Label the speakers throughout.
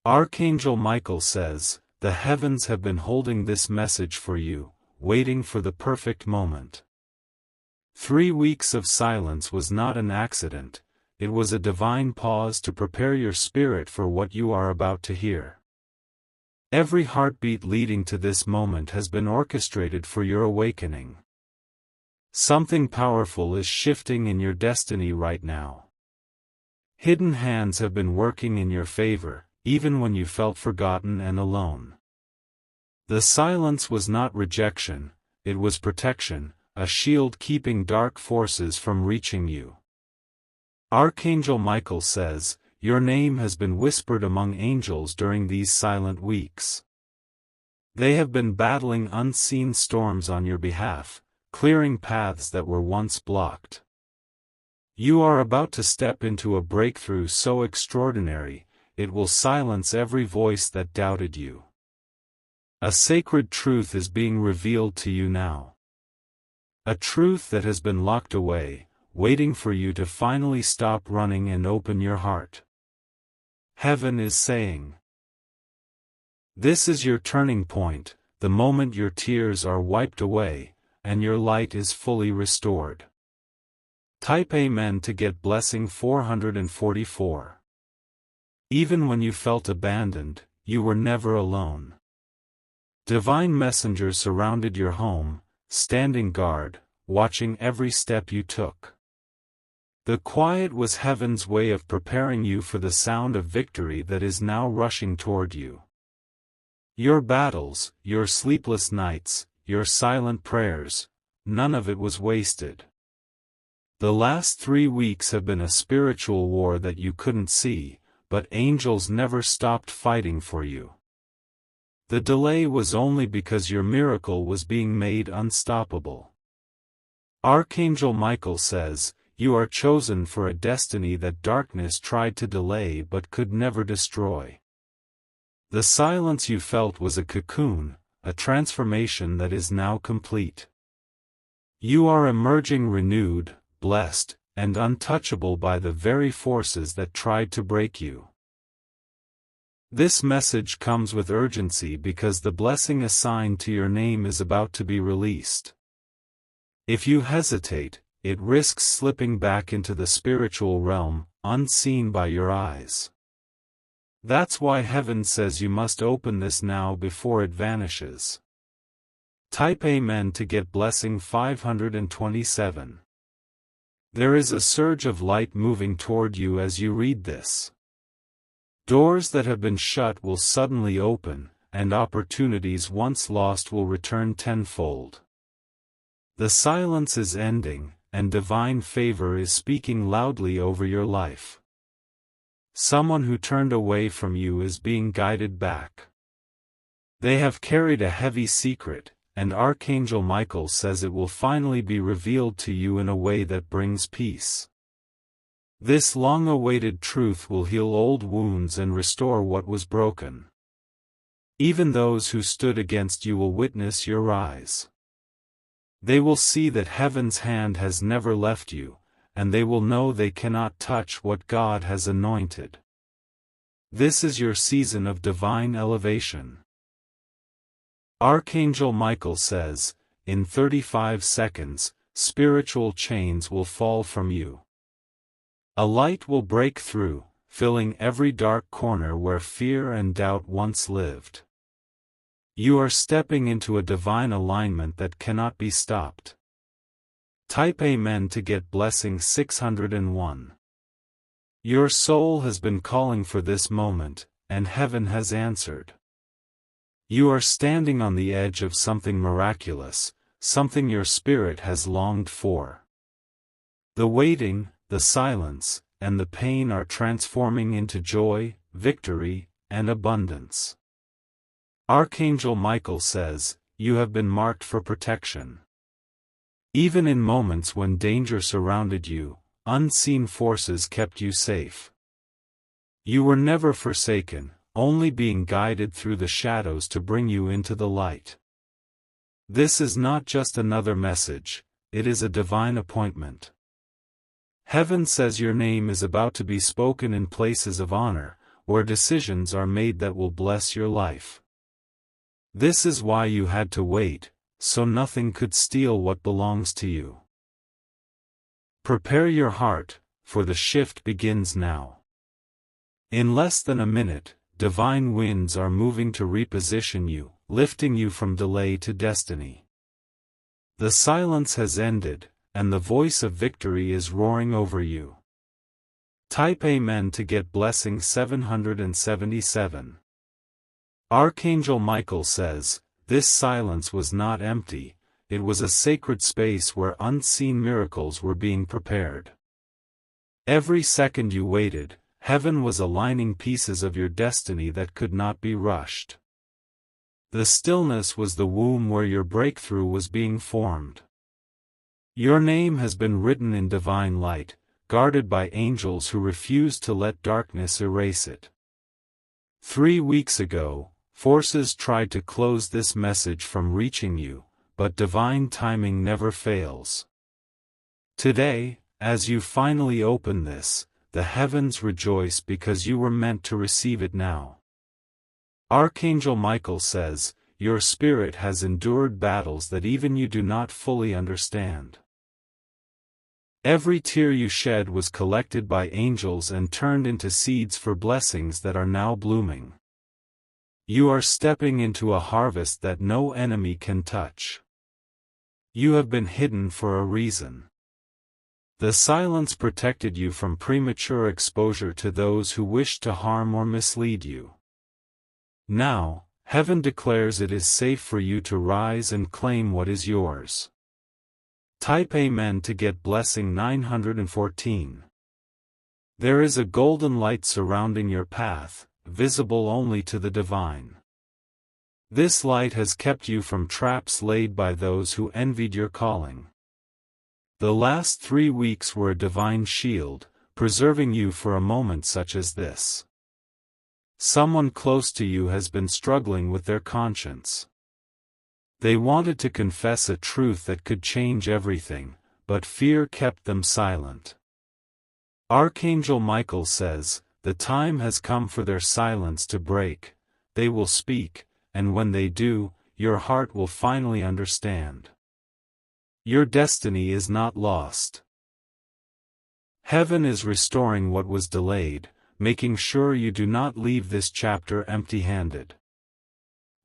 Speaker 1: Archangel Michael says, the heavens have been holding this message for you, waiting for the perfect moment. 3 weeks of silence was not an accident, it was a divine pause to prepare your spirit for what you are about to hear. Every heartbeat leading to this moment has been orchestrated for your awakening. Something powerful is shifting in your destiny right now. Hidden hands have been working in your favor, even when you felt forgotten and alone. The silence was not rejection, it was protection, a shield keeping dark forces from reaching you. Archangel Michael says, your name has been whispered among angels during these silent weeks. They have been battling unseen storms on your behalf, clearing paths that were once blocked. You are about to step into a breakthrough so extraordinary, it will silence every voice that doubted you. A sacred truth is being revealed to you now. A truth that has been locked away, waiting for you to finally stop running and open your heart. Heaven is saying, this is your turning point, the moment your tears are wiped away, and your light is fully restored. Type Amen to get blessing 444. Even when you felt abandoned, you were never alone. Divine messengers surrounded your home, standing guard, watching every step you took. The quiet was heaven's way of preparing you for the sound of victory that is now rushing toward you. Your battles, your sleepless nights, your silent prayers, none of it was wasted. The last 3 weeks have been a spiritual war that you couldn't see, but angels never stopped fighting for you. The delay was only because your miracle was being made unstoppable. Archangel Michael says, you are chosen for a destiny that darkness tried to delay but could never destroy. The silence you felt was a cocoon, a transformation that is now complete. You are emerging renewed, blessed, and untouchable by the very forces that tried to break you. This message comes with urgency because the blessing assigned to your name is about to be released. If you hesitate, it risks slipping back into the spiritual realm, unseen by your eyes. That's why heaven says you must open this now before it vanishes. Type Amen to get blessing 527. There is a surge of light moving toward you as you read this. Doors that have been shut will suddenly open, and opportunities once lost will return tenfold. The silence is ending, and divine favor is speaking loudly over your life. Someone who turned away from you is being guided back. They have carried a heavy secret, and Archangel Michael says it will finally be revealed to you in a way that brings peace. This long-awaited truth will heal old wounds and restore what was broken. Even those who stood against you will witness your rise. They will see that heaven's hand has never left you, and they will know they cannot touch what God has anointed. This is your season of divine elevation. Archangel Michael says, in 35 seconds, spiritual chains will fall from you. A light will break through, filling every dark corner where fear and doubt once lived. You are stepping into a divine alignment that cannot be stopped. Type Amen to get blessing 601. Your soul has been calling for this moment, and heaven has answered. You are standing on the edge of something miraculous, something your spirit has longed for. The waiting, the silence, and the pain are transforming into joy, victory, and abundance. Archangel Michael says, you have been marked for protection. Even in moments when danger surrounded you, unseen forces kept you safe. You were never forsaken, only being guided through the shadows to bring you into the light. This is not just another message, it is a divine appointment. Heaven says your name is about to be spoken in places of honor, where decisions are made that will bless your life. This is why you had to wait, so nothing could steal what belongs to you. Prepare your heart, for the shift begins now. In less than a minute, divine winds are moving to reposition you, lifting you from delay to destiny. The silence has ended, and the voice of victory is roaring over you. Type Amen to get blessing 777. Archangel Michael says, this silence was not empty, it was a sacred space where unseen miracles were being prepared. Every second you waited, heaven was aligning pieces of your destiny that could not be rushed. The stillness was the womb where your breakthrough was being formed. Your name has been written in divine light, guarded by angels who refuse to let darkness erase it. 3 weeks ago, forces tried to close this message from reaching you, but divine timing never fails. Today, as you finally open this, the heavens rejoice because you were meant to receive it now. Archangel Michael says, your spirit has endured battles that even you do not fully understand. Every tear you shed was collected by angels and turned into seeds for blessings that are now blooming. You are stepping into a harvest that no enemy can touch. You have been hidden for a reason. The silence protected you from premature exposure to those who wish to harm or mislead you. Now, heaven declares it is safe for you to rise and claim what is yours. Type Amen to get blessing 914. There is a golden light surrounding your path, visible only to the divine. This light has kept you from traps laid by those who envied your calling. The last 3 weeks were a divine shield, preserving you for a moment such as this. Someone close to you has been struggling with their conscience. They wanted to confess a truth that could change everything, but fear kept them silent. Archangel Michael says, the time has come for their silence to break. They will speak, and when they do, your heart will finally understand. Your destiny is not lost. Heaven is restoring what was delayed, making sure you do not leave this chapter empty-handed.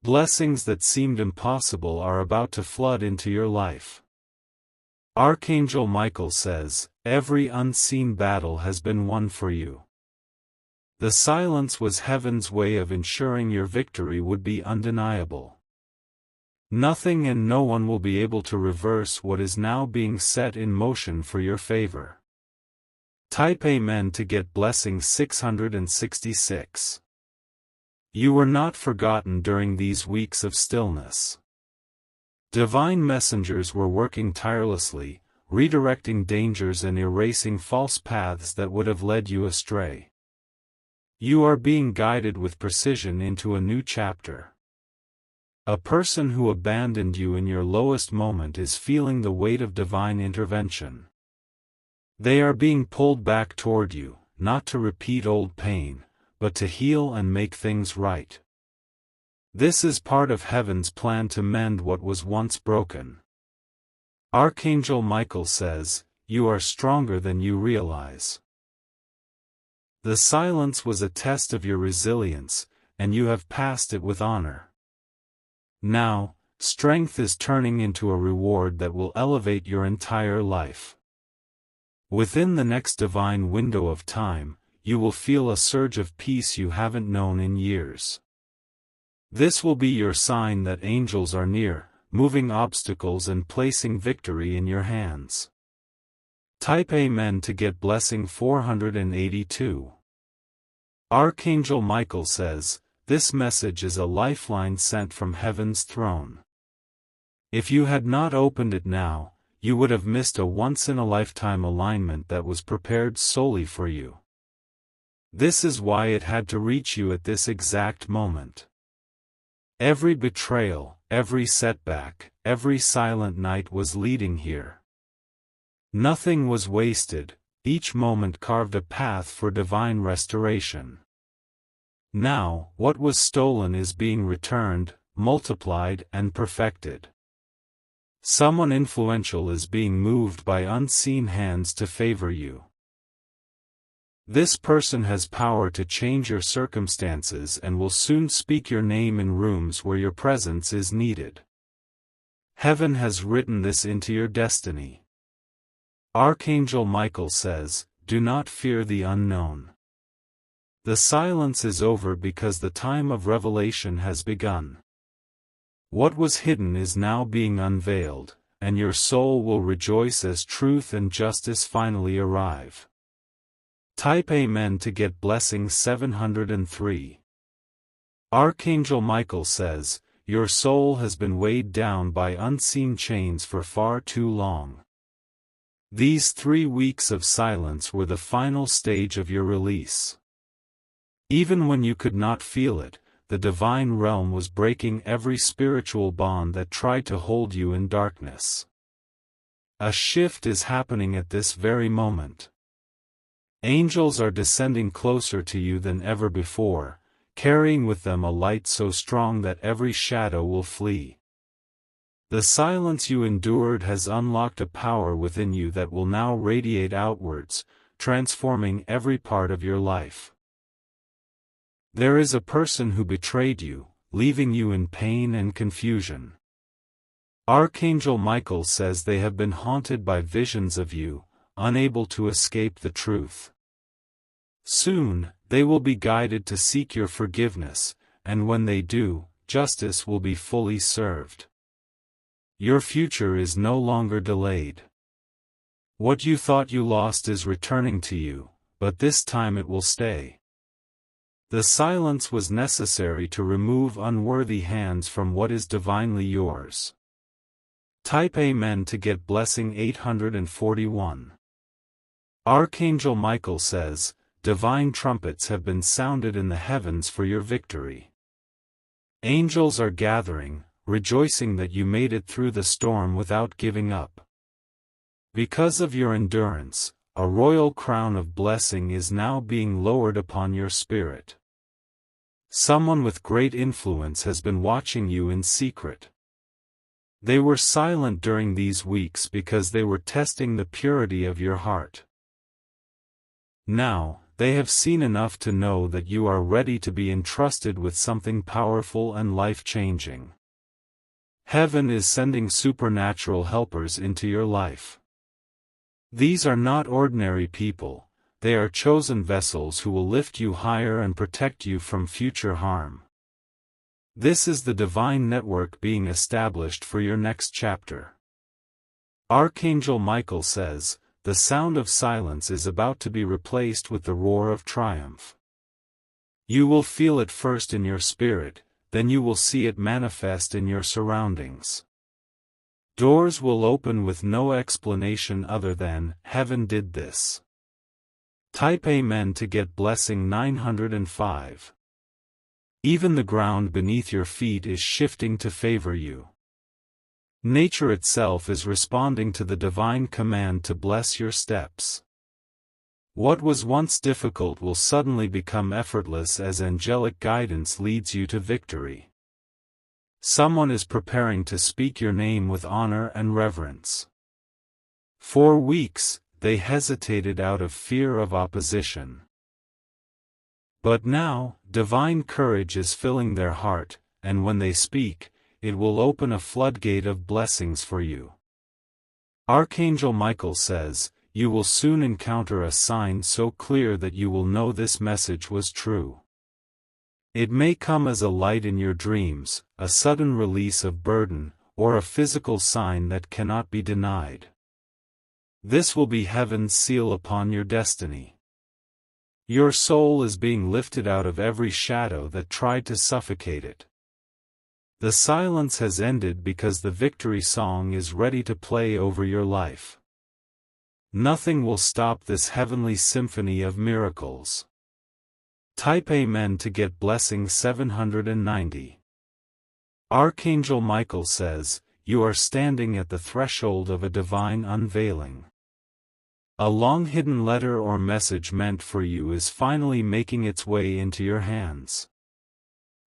Speaker 1: Blessings that seemed impossible are about to flood into your life. Archangel Michael says, every unseen battle has been won for you. The silence was heaven's way of ensuring your victory would be undeniable. Nothing and no one will be able to reverse what is now being set in motion for your favor. Type Amen to get blessing 666. You were not forgotten during these weeks of stillness. Divine messengers were working tirelessly, redirecting dangers and erasing false paths that would have led you astray. You are being guided with precision into a new chapter. A person who abandoned you in your lowest moment is feeling the weight of divine intervention. They are being pulled back toward you, not to repeat old pain, but to heal and make things right. This is part of heaven's plan to mend what was once broken. Archangel Michael says, you are stronger than you realize. The silence was a test of your resilience, and you have passed it with honor. Now, strength is turning into a reward that will elevate your entire life. Within the next divine window of time, you will feel a surge of peace you haven't known in years. This will be your sign that angels are near, moving obstacles and placing victory in your hands. Type Amen to get blessing 482. Archangel Michael says, this message is a lifeline sent from heaven's throne. If you had not opened it now, you would have missed a once-in-a-lifetime alignment that was prepared solely for you. This is why it had to reach you at this exact moment. Every betrayal, every setback, every silent night was leading here. Nothing was wasted, each moment carved a path for divine restoration. Now, what was stolen is being returned, multiplied and perfected. Someone influential is being moved by unseen hands to favor you. This person has power to change your circumstances and will soon speak your name in rooms where your presence is needed. Heaven has written this into your destiny. Archangel Michael says, "Do not fear the unknown." The silence is over because the time of revelation has begun. What was hidden is now being unveiled, and your soul will rejoice as truth and justice finally arrive. Type Amen to get blessing 703. Archangel Michael says, "Your soul has been weighed down by unseen chains for far too long. These 3 weeks of silence were the final stage of your release. Even when you could not feel it, the divine realm was breaking every spiritual bond that tried to hold you in darkness. A shift is happening at this very moment. Angels are descending closer to you than ever before, carrying with them a light so strong that every shadow will flee. The silence you endured has unlocked a power within you that will now radiate outwards, transforming every part of your life. There is a person who betrayed you, leaving you in pain and confusion. Archangel Michael says they have been haunted by visions of you, unable to escape the truth. Soon, they will be guided to seek your forgiveness, and when they do, justice will be fully served. Your future is no longer delayed. What you thought you lost is returning to you, but this time it will stay. The silence was necessary to remove unworthy hands from what is divinely yours. Type Amen to get blessing 841. Archangel Michael says, "Divine trumpets have been sounded in the heavens for your victory. Angels are gathering, rejoicing that you made it through the storm without giving up. Because of your endurance, a royal crown of blessing is now being lowered upon your spirit. Someone with great influence has been watching you in secret. They were silent during these weeks because they were testing the purity of your heart. Now, they have seen enough to know that you are ready to be entrusted with something powerful and life-changing. Heaven is sending supernatural helpers into your life. These are not ordinary people, they are chosen vessels who will lift you higher and protect you from future harm. This is the divine network being established for your next chapter." Archangel Michael says, "The sound of silence is about to be replaced with the roar of triumph. You will feel it first in your spirit, then you will see it manifest in your surroundings. Doors will open with no explanation other than, 'Heaven did this.'" Type Amen to get blessing 905. Even the ground beneath your feet is shifting to favor you. Nature itself is responding to the divine command to bless your steps. What was once difficult will suddenly become effortless as angelic guidance leads you to victory. Someone is preparing to speak your name with honor and reverence. For weeks, they hesitated out of fear of opposition. But now, divine courage is filling their heart, and when they speak, it will open a floodgate of blessings for you. Archangel Michael says, "You will soon encounter a sign so clear that you will know this message was true. It may come as a light in your dreams, a sudden release of burden, or a physical sign that cannot be denied. This will be heaven's seal upon your destiny. Your soul is being lifted out of every shadow that tried to suffocate it. The silence has ended because the victory song is ready to play over your life. Nothing will stop this heavenly symphony of miracles." Type Amen to get blessing 790. Archangel Michael says, "You are standing at the threshold of a divine unveiling. A long-hidden letter or message meant for you is finally making its way into your hands.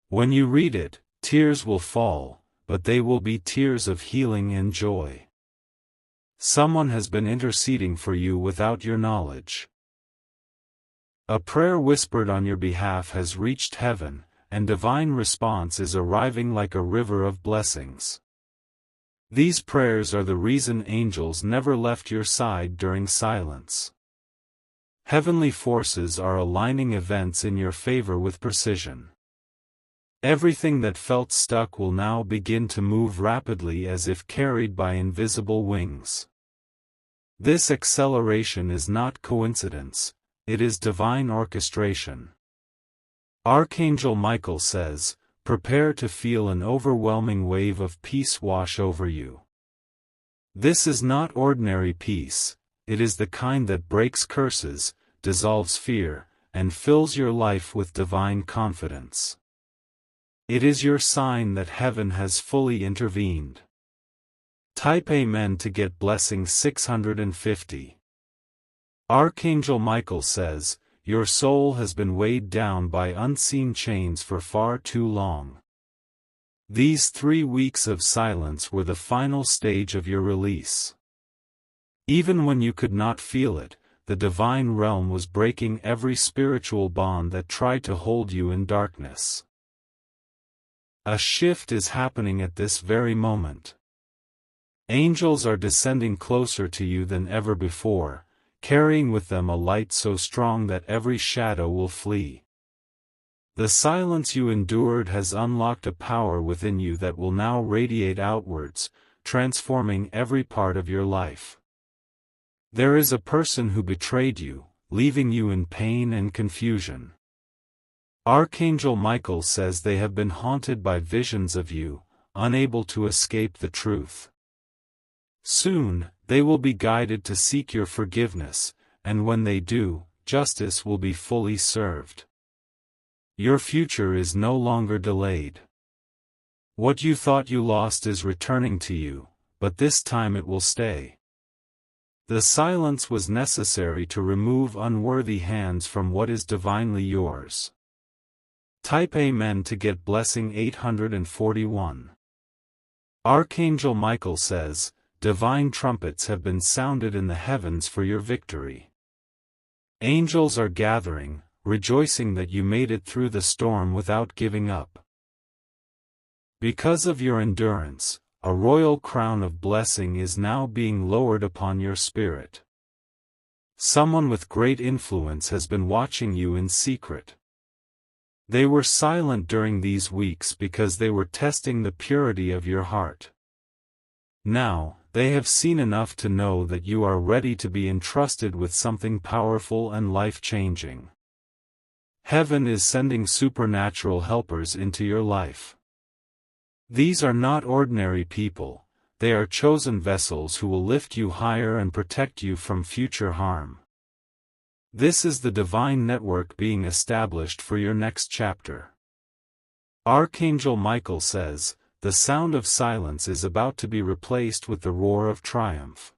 Speaker 1: When you read it, tears will fall, but they will be tears of healing and joy. Someone has been interceding for you without your knowledge. A prayer whispered on your behalf has reached heaven, and divine response is arriving like a river of blessings. These prayers are the reason angels never left your side during silence. Heavenly forces are aligning events in your favor with precision. Everything that felt stuck will now begin to move rapidly as if carried by invisible wings. This acceleration is not coincidence, it is divine orchestration. Archangel Michael says, "Prepare to feel an overwhelming wave of peace wash over you." This is not ordinary peace, it is the kind that breaks curses, dissolves fear, and fills your life with divine confidence. It is your sign that heaven has fully intervened. Type Amen to get blessing 650. Archangel Michael says, "Your soul has been weighed down by unseen chains for far too long. These 3 weeks of silence were the final stage of your release. Even when you could not feel it, the divine realm was breaking every spiritual bond that tried to hold you in darkness. A shift is happening at this very moment. Angels are descending closer to you than ever before, carrying with them a light so strong that every shadow will flee. The silence you endured has unlocked a power within you that will now radiate outwards, transforming every part of your life. There is a person who betrayed you, leaving you in pain and confusion. Archangel Michael says they have been haunted by visions of you, unable to escape the truth. Soon, they will be guided to seek your forgiveness, and when they do, justice will be fully served. Your future is no longer delayed. What you thought you lost is returning to you, but this time it will stay. The silence was necessary to remove unworthy hands from what is divinely yours. Type Amen to get blessing 841. Archangel Michael says, "Divine trumpets have been sounded in the heavens for your victory. Angels are gathering, rejoicing that you made it through the storm without giving up. Because of your endurance, a royal crown of blessing is now being lowered upon your spirit. Someone with great influence has been watching you in secret. They were silent during these weeks because they were testing the purity of your heart. Now, they have seen enough to know that you are ready to be entrusted with something powerful and life-changing. Heaven is sending supernatural helpers into your life. These are not ordinary people, they are chosen vessels who will lift you higher and protect you from future harm. This is the divine network being established for your next chapter." Archangel Michael says, "The sound of silence is about to be replaced with the roar of triumph.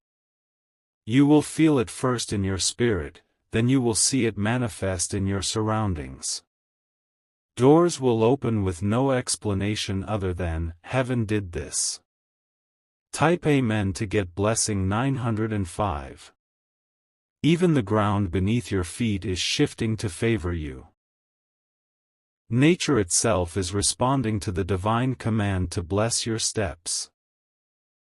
Speaker 1: You will feel it first in your spirit, then you will see it manifest in your surroundings. Doors will open with no explanation other than, 'Heaven did this.'" Type Amen to get blessing 905. Even the ground beneath your feet is shifting to favor you. Nature itself is responding to the divine command to bless your steps.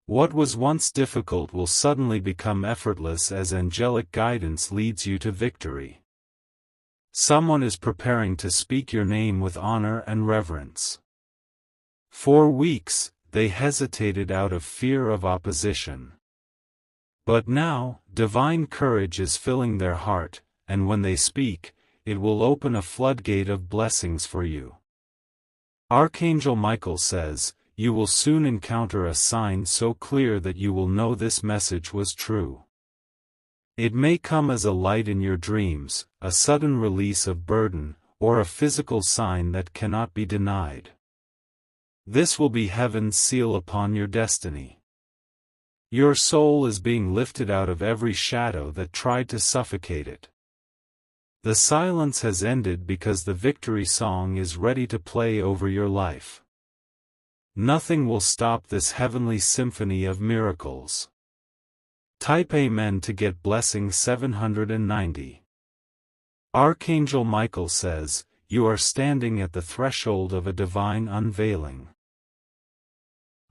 Speaker 1: What was once difficult will suddenly become effortless as angelic guidance leads you to victory. Someone is preparing to speak your name with honor and reverence. For weeks, they hesitated out of fear of opposition. But now, divine courage is filling their heart, and when they speak, it will open a floodgate of blessings for you. Archangel Michael says, "You will soon encounter a sign so clear that you will know this message was true. It may come as a light in your dreams, a sudden release of burden, or a physical sign that cannot be denied. This will be heaven's seal upon your destiny. Your soul is being lifted out of every shadow that tried to suffocate it. The silence has ended because the victory song is ready to play over your life. Nothing will stop this heavenly symphony of miracles. Type Amen to get blessing 790. Archangel Michael says, you are standing at the threshold of a divine unveiling.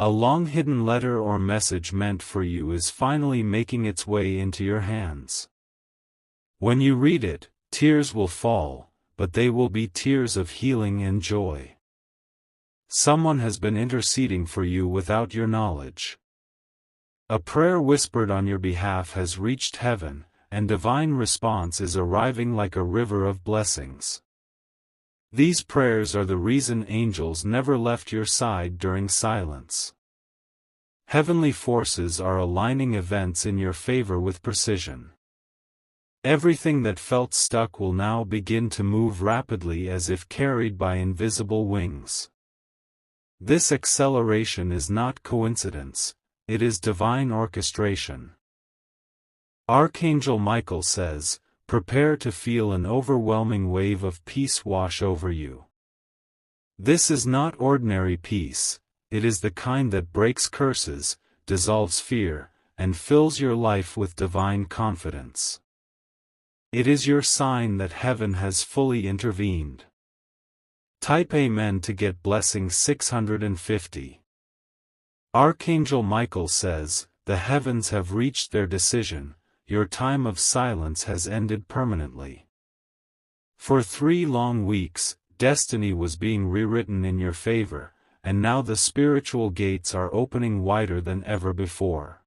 Speaker 1: A long-hidden letter or message meant for you is finally making its way into your hands. When you read it, tears will fall, but they will be tears of healing and joy. Someone has been interceding for you without your knowledge. A prayer whispered on your behalf has reached heaven, and divine response is arriving like a river of blessings. These prayers are the reason angels never left your side during silence. Heavenly forces are aligning events in your favor with precision. Everything that felt stuck will now begin to move rapidly as if carried by invisible wings. This acceleration is not coincidence, it is divine orchestration. Archangel Michael says, prepare to feel an overwhelming wave of peace wash over you. This is not ordinary peace, it is the kind that breaks curses, dissolves fear, and fills your life with divine confidence. It is your sign that heaven has fully intervened. Type Amen to get blessing 650. Archangel Michael says, the heavens have reached their decision. Your time of silence has ended permanently. For 3 long weeks, destiny was being rewritten in your favor, and now the spiritual gates are opening wider than ever before.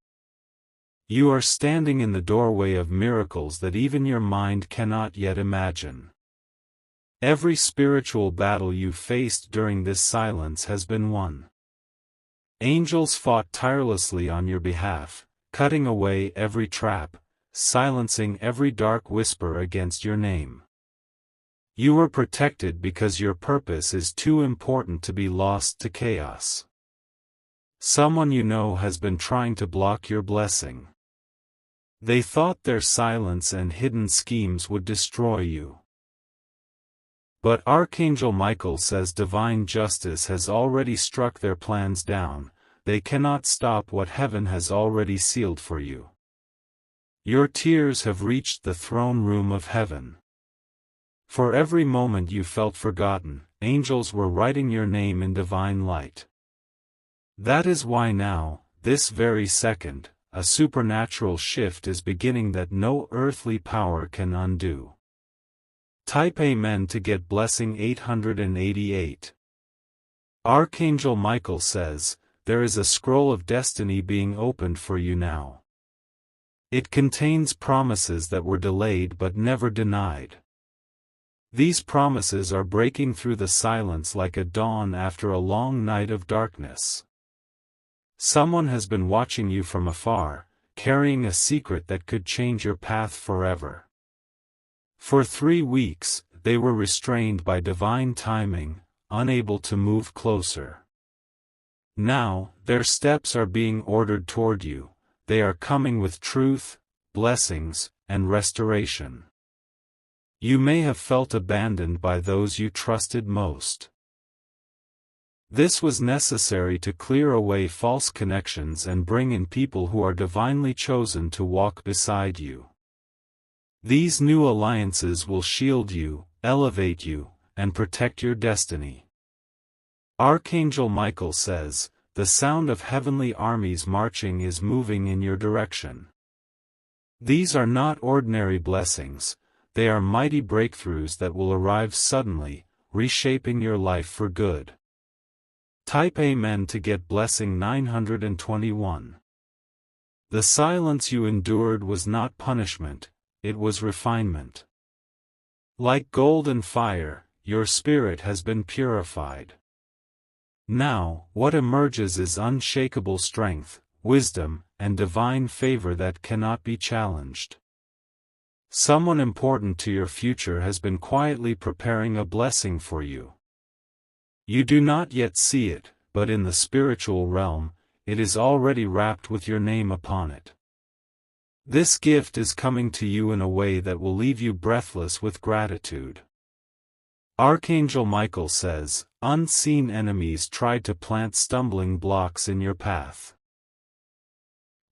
Speaker 1: You are standing in the doorway of miracles that even your mind cannot yet imagine. Every spiritual battle you faced during this silence has been won. Angels fought tirelessly on your behalf, cutting away every trap, silencing every dark whisper against your name. You are protected because your purpose is too important to be lost to chaos. Someone you know has been trying to block your blessing. They thought their silence and hidden schemes would destroy you. But Archangel Michael says divine justice has already struck their plans down, they cannot stop what heaven has already sealed for you. Your tears have reached the throne room of heaven. For every moment you felt forgotten, angels were writing your name in divine light. That is why now, this very second, a supernatural shift is beginning that no earthly power can undo. Type Amen to get blessing 888. Archangel Michael says, there is a scroll of destiny being opened for you now. It contains promises that were delayed but never denied. These promises are breaking through the silence like a dawn after a long night of darkness. Someone has been watching you from afar, carrying a secret that could change your path forever. For 3 weeks, they were restrained by divine timing, unable to move closer. Now, their steps are being ordered toward you. They are coming with truth, blessings, and restoration. You may have felt abandoned by those you trusted most. This was necessary to clear away false connections and bring in people who are divinely chosen to walk beside you. These new alliances will shield you, elevate you, and protect your destiny. Archangel Michael says, the sound of heavenly armies marching is moving in your direction. These are not ordinary blessings, they are mighty breakthroughs that will arrive suddenly, reshaping your life for good. Type Amen to get blessing 921. The silence you endured was not punishment, it was refinement. Like gold and fire, your spirit has been purified. Now, what emerges is unshakable strength, wisdom, and divine favor that cannot be challenged. Someone important to your future has been quietly preparing a blessing for you. You do not yet see it, but in the spiritual realm, it is already wrapped with your name upon it. This gift is coming to you in a way that will leave you breathless with gratitude. Archangel Michael says, unseen enemies tried to plant stumbling blocks in your path.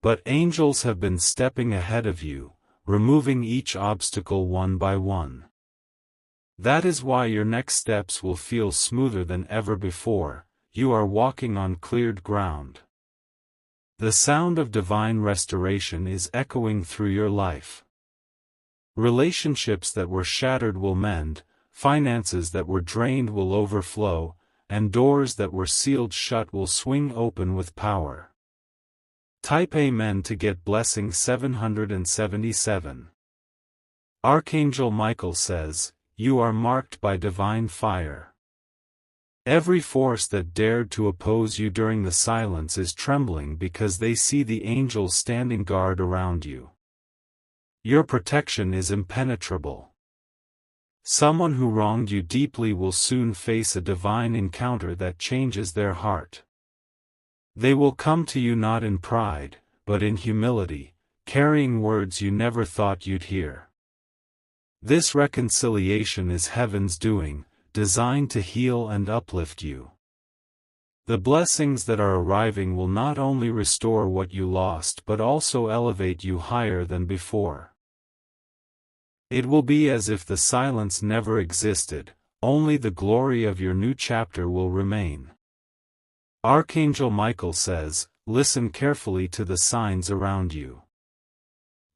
Speaker 1: But angels have been stepping ahead of you, removing each obstacle one by one. That is why your next steps will feel smoother than ever before. You are walking on cleared ground. The sound of divine restoration is echoing through your life. Relationships that were shattered will mend, finances that were drained will overflow, and doors that were sealed shut will swing open with power. Type Amen to get blessing 777. Archangel Michael says, you are marked by divine fire. Every force that dared to oppose you during the silence is trembling because they see the angels standing guard around you. Your protection is impenetrable. Someone who wronged you deeply will soon face a divine encounter that changes their heart. They will come to you not in pride, but in humility, carrying words you never thought you'd hear. This reconciliation is heaven's doing, designed to heal and uplift you. The blessings that are arriving will not only restore what you lost but also elevate you higher than before. It will be as if the silence never existed, only the glory of your new chapter will remain. Archangel Michael says, listen carefully to the signs around you.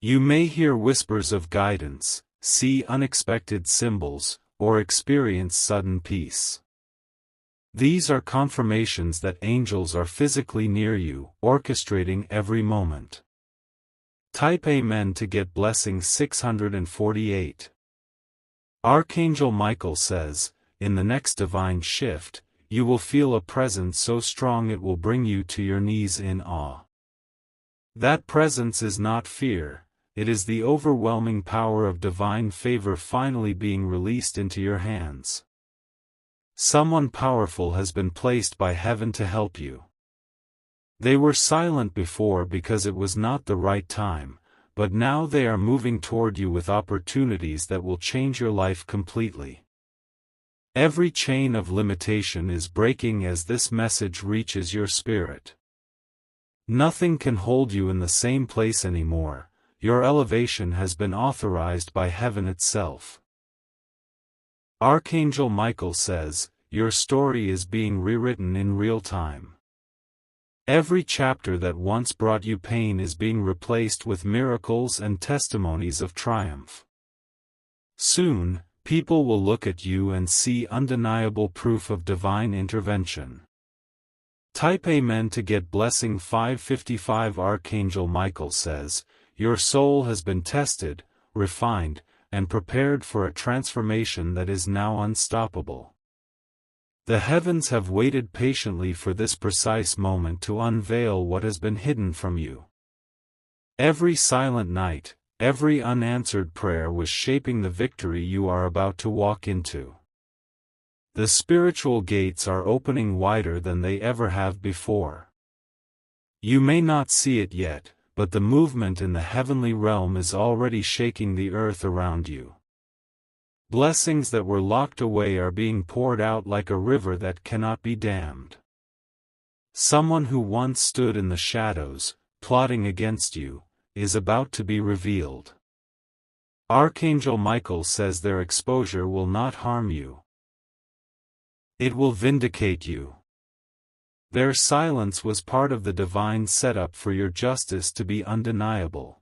Speaker 1: You may hear whispers of guidance, see unexpected symbols, or experience sudden peace. These are confirmations that angels are physically near you, orchestrating every moment. Type Amen to get blessing 648. Archangel Michael says, in the next divine shift, you will feel a presence so strong it will bring you to your knees in awe. That presence is not fear, it is the overwhelming power of divine favor finally being released into your hands. Someone powerful has been placed by heaven to help you. They were silent before because it was not the right time, but now they are moving toward you with opportunities that will change your life completely. Every chain of limitation is breaking as this message reaches your spirit. Nothing can hold you in the same place anymore. Your elevation has been authorized by heaven itself. Archangel Michael says, your story is being rewritten in real time. Every chapter that once brought you pain is being replaced with miracles and testimonies of triumph. Soon, people will look at you and see undeniable proof of divine intervention. Type Amen to get blessing 555. Archangel Michael says, your soul has been tested, refined, and prepared for a transformation that is now unstoppable. The heavens have waited patiently for this precise moment to unveil what has been hidden from you. Every silent night, every unanswered prayer was shaping the victory you are about to walk into. The spiritual gates are opening wider than they ever have before. You may not see it yet, but the movement in the heavenly realm is already shaking the earth around you. Blessings that were locked away are being poured out like a river that cannot be dammed. Someone who once stood in the shadows, plotting against you, is about to be revealed. Archangel Michael says their exposure will not harm you. It will vindicate you. Their silence was part of the divine setup for your justice to be undeniable.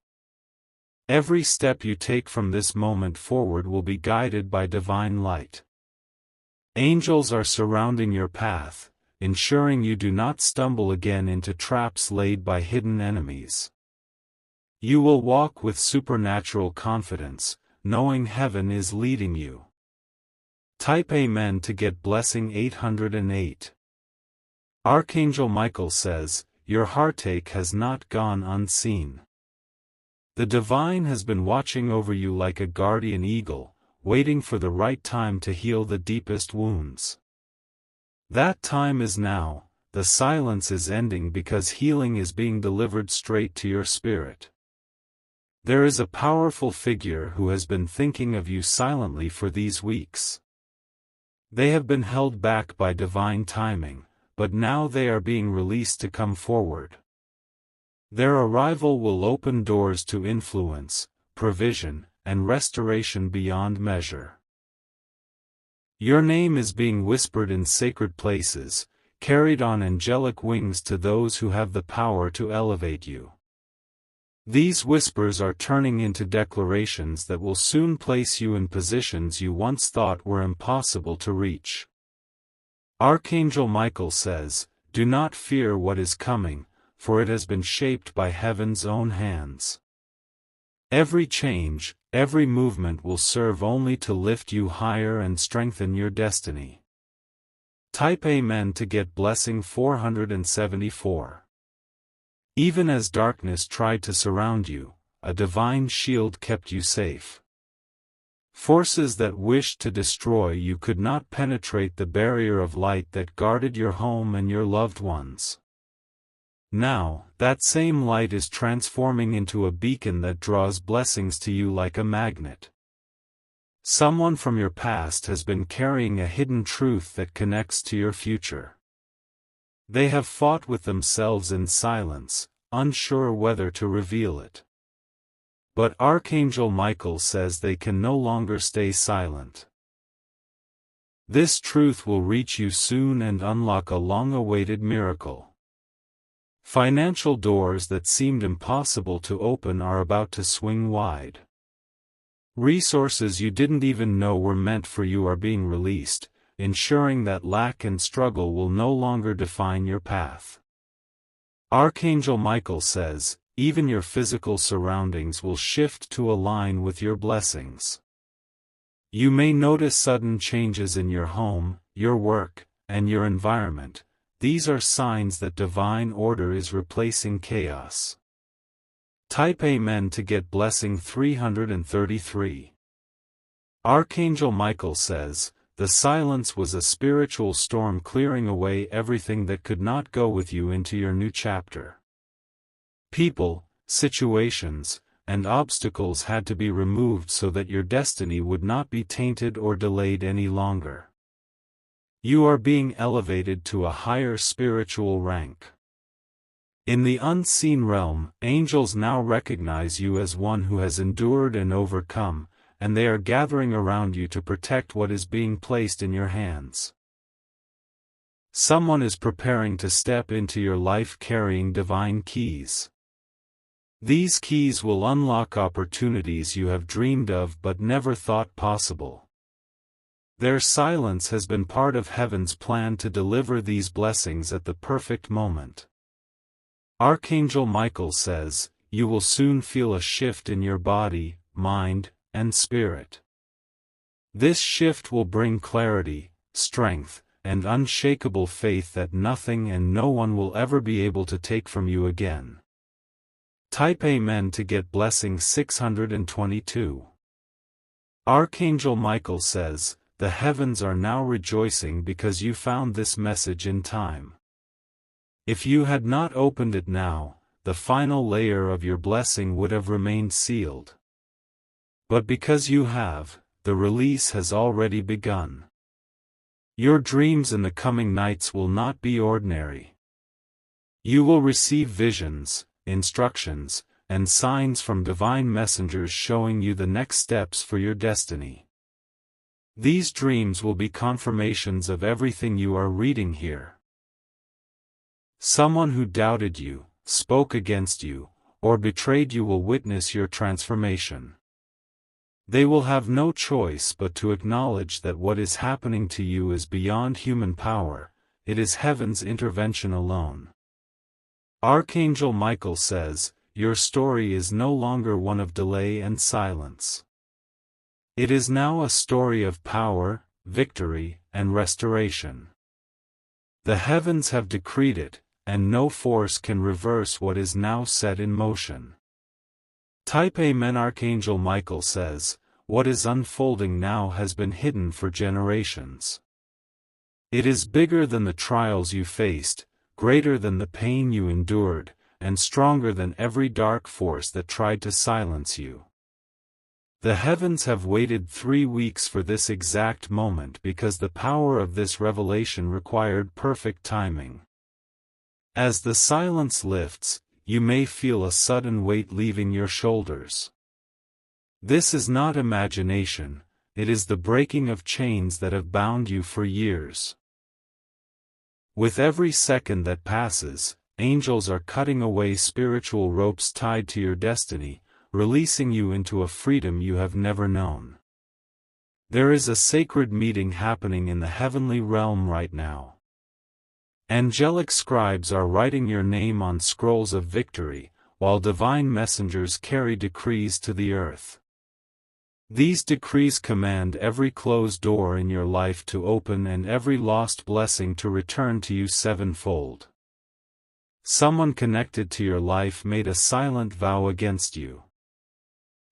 Speaker 1: Every step you take from this moment forward will be guided by divine light. Angels are surrounding your path, ensuring you do not stumble again into traps laid by hidden enemies. You will walk with supernatural confidence, knowing heaven is leading you. Type Amen to get blessing 808. Archangel Michael says, your heartache has not gone unseen. The divine has been watching over you like a guardian eagle, waiting for the right time to heal the deepest wounds. That time is now, the silence is ending because healing is being delivered straight to your spirit. There is a powerful figure who has been thinking of you silently for these weeks. They have been held back by divine timing, but now they are being released to come forward. Their arrival will open doors to influence, provision, and restoration beyond measure. Your name is being whispered in sacred places, carried on angelic wings to those who have the power to elevate you. These whispers are turning into declarations that will soon place you in positions you once thought were impossible to reach. Archangel Michael says, "Do not fear what is coming, for it has been shaped by heaven's own hands." Every change, every movement will serve only to lift you higher and strengthen your destiny. Type Amen to get blessing 474. Even as darkness tried to surround you, a divine shield kept you safe. Forces that wished to destroy you could not penetrate the barrier of light that guarded your home and your loved ones. Now, that same light is transforming into a beacon that draws blessings to you like a magnet. Someone from your past has been carrying a hidden truth that connects to your future. They have fought with themselves in silence, unsure whether to reveal it. But Archangel Michael says they can no longer stay silent. This truth will reach you soon and unlock a long-awaited miracle. Financial doors that seemed impossible to open are about to swing wide. Resources you didn't even know were meant for you are being released, ensuring that lack and struggle will no longer define your path. Archangel Michael says, even your physical surroundings will shift to align with your blessings. You may notice sudden changes in your home, your work, and your environment. These are signs that divine order is replacing chaos. Type Amen to get blessing 333. Archangel Michael says, the silence was a spiritual storm clearing away everything that could not go with you into your new chapter. People, situations, and obstacles had to be removed so that your destiny would not be tainted or delayed any longer. You are being elevated to a higher spiritual rank. In the unseen realm, angels now recognize you as one who has endured and overcome, and they are gathering around you to protect what is being placed in your hands. Someone is preparing to step into your life carrying divine keys. These keys will unlock opportunities you have dreamed of but never thought possible. Their silence has been part of heaven's plan to deliver these blessings at the perfect moment. Archangel Michael says, you will soon feel a shift in your body, mind, and spirit. This shift will bring clarity, strength, and unshakable faith that nothing and no one will ever be able to take from you again. Type Amen to get blessing 622. Archangel Michael says, the heavens are now rejoicing because you found this message in time. If you had not opened it now, the final layer of your blessing would have remained sealed. But because you have, the release has already begun. Your dreams in the coming nights will not be ordinary. You will receive visions, instructions, and signs from divine messengers showing you the next steps for your destiny. These dreams will be confirmations of everything you are reading here. Someone who doubted you, spoke against you, or betrayed you will witness your transformation. They will have no choice but to acknowledge that what is happening to you is beyond human power, it is heaven's intervention alone. Archangel Michael says, your story is no longer one of delay and silence. It is now a story of power, victory, and restoration. The heavens have decreed it, and no force can reverse what is now set in motion. Type Amen. Archangel Michael says, what is unfolding now has been hidden for generations. It is bigger than the trials you faced, greater than the pain you endured, and stronger than every dark force that tried to silence you. The heavens have waited 3 weeks for this exact moment because the power of this revelation required perfect timing. As the silence lifts, you may feel a sudden weight leaving your shoulders. This is not imagination, it is the breaking of chains that have bound you for years. With every second that passes, angels are cutting away spiritual ropes tied to your destiny, releasing you into a freedom you have never known. There is a sacred meeting happening in the heavenly realm right now. Angelic scribes are writing your name on scrolls of victory, while divine messengers carry decrees to the earth. These decrees command every closed door in your life to open and every lost blessing to return to you sevenfold. Someone connected to your life made a silent vow against you.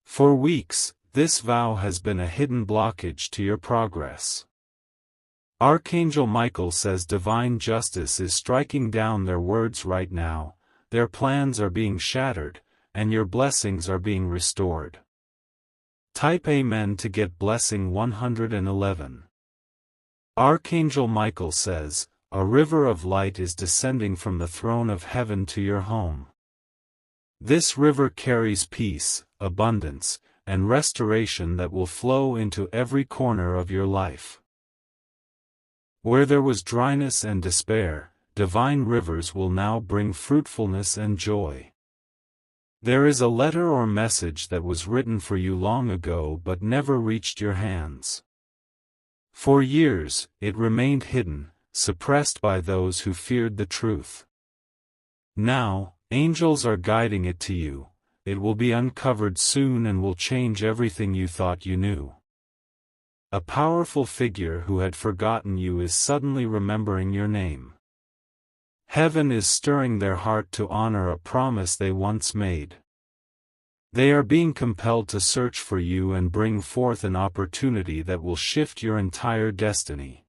Speaker 1: For weeks, this vow has been a hidden blockage to your progress. Archangel Michael says divine justice is striking down their words right now, their plans are being shattered, and your blessings are being restored. Type Amen to get blessing 111. Archangel Michael says, a river of light is descending from the throne of heaven to your home. This river carries peace, abundance, and restoration that will flow into every corner of your life. Where there was dryness and despair, divine rivers will now bring fruitfulness and joy. There is a letter or message that was written for you long ago but never reached your hands. For years, it remained hidden, suppressed by those who feared the truth. Now, angels are guiding it to you. It will be uncovered soon and will change everything you thought you knew. A powerful figure who had forgotten you is suddenly remembering your name. Heaven is stirring their heart to honor a promise they once made. They are being compelled to search for you and bring forth an opportunity that will shift your entire destiny.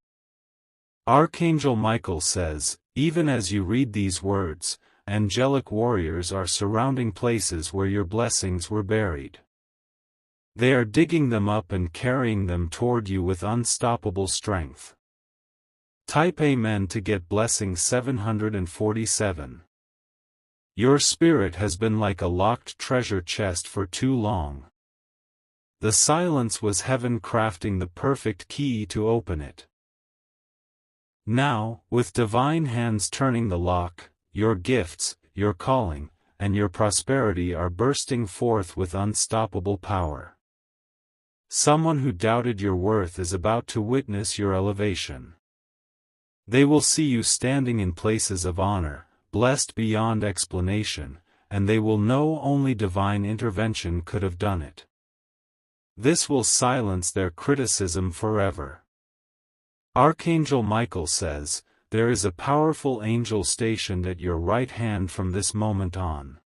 Speaker 1: Archangel Michael says, even as you read these words, angelic warriors are surrounding places where your blessings were buried. They are digging them up and carrying them toward you with unstoppable strength. Type Amen to get blessing 747. Your spirit has been like a locked treasure chest for too long. The silence was heaven crafting the perfect key to open it. Now, with divine hands turning the lock, your gifts, your calling, and your prosperity are bursting forth with unstoppable power. Someone who doubted your worth is about to witness your elevation. They will see you standing in places of honor, blessed beyond explanation, and they will know only divine intervention could have done it. This will silence their criticism forever. Archangel Michael says, there is a powerful angel stationed at your right hand from this moment on.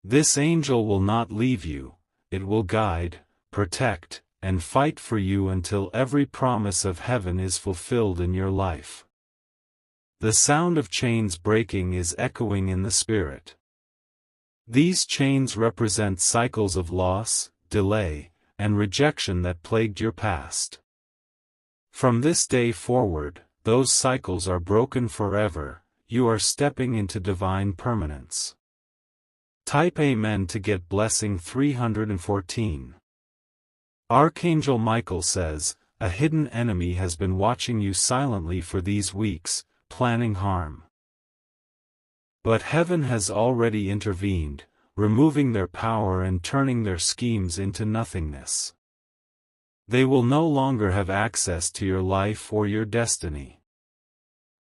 Speaker 1: This angel will not leave you, it will guide, protect, and fight for you until every promise of heaven is fulfilled in your life. The sound of chains breaking is echoing in the spirit. These chains represent cycles of loss, delay, and rejection that plagued your past. From this day forward, those cycles are broken forever, you are stepping into divine permanence. Type Amen to get blessing 314. Archangel Michael says, a hidden enemy has been watching you silently for these weeks, planning harm. But heaven has already intervened, removing their power and turning their schemes into nothingness. They will no longer have access to your life or your destiny.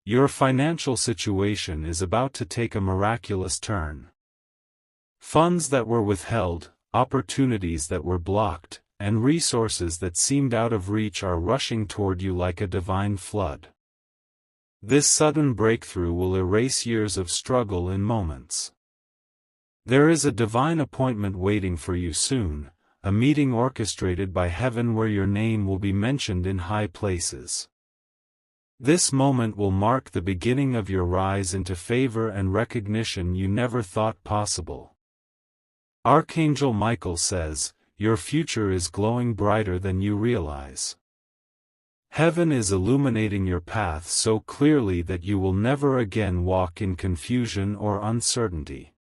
Speaker 1: Your financial situation is about to take a miraculous turn. Funds that were withheld, opportunities that were blocked, and resources that seemed out of reach are rushing toward you like a divine flood. This sudden breakthrough will erase years of struggle in moments. There is a divine appointment waiting for you soon, a meeting orchestrated by heaven where your name will be mentioned in high places. This moment will mark the beginning of your rise into favor and recognition you never thought possible. Archangel Michael says, your future is glowing brighter than you realize. Heaven is illuminating your path so clearly that you will never again walk in confusion or uncertainty.